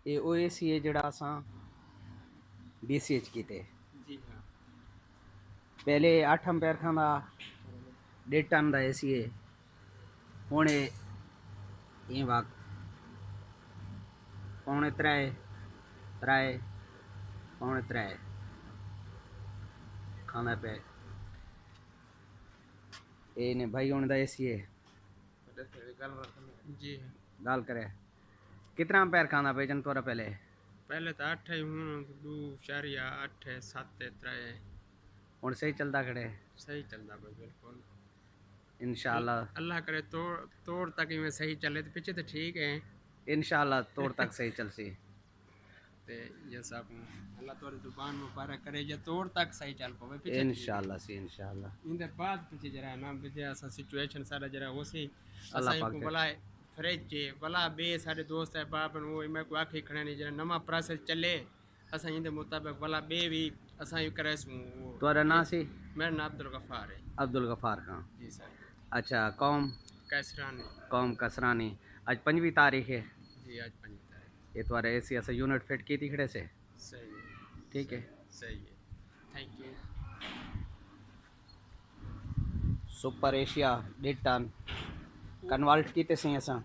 یہ او اے سی ہے جڑا اساں بی سی ایچ کیتے جی ہاں پہلے 8 امپیئر کھاندا 1.5 ٹن دا اے سی ہے ہن یہ وقت 2.3 3 کھانا پہ یہ نے بھائی ہون دا اے سی ہے جی ہاں گال کرے کتنا امپیئر کھانا پہ جن توڑا پہلے پہلے تو 8 ہی ہوں 2.8 7 3 ہن صحیح چلدا کھڑے صحیح چلتا بھائی بالکل انشاءاللہ اللہ کرے توڑ تک میں صحیح چلے تو پیچھے تو ٹھیک ہے انشاءاللہ توڑ تک صحیح چل سی تے یہ سب اللہ تعالی زبان مبارک کرے یا توڑ تک صحیح چل پوے پیچھے ٹھیک ہے انشاءاللہ سی انشاءاللہ ان دے بعد پیچھے جرا نا بجے اسا سچویشن سارا جرا ہو سی اللہ اسا پاک کو دے بلا فریج چے بلا بے سارے دوست ہے باپ وہ میں کو آکھی کھڑا نہیں جرا نما پروسیس چلے اسا ان دے مطابق بلا بے بھی اسا یو کرے سوں تورا نا سی میرا نام عبدالغفار ہے عبدالغفار خان جی سر اچھا کیسرانی قوم کسرانی آج 5 تاریخ ہے جی آج 5 تاریخ یہ توارے اے سی ایسا یونٹ فٹ کی تھی کھڑے سے صحیح ہے ٹھیک ہے صحیح ہے thank you super Asia 1.5 ton convert کیتے سی اساں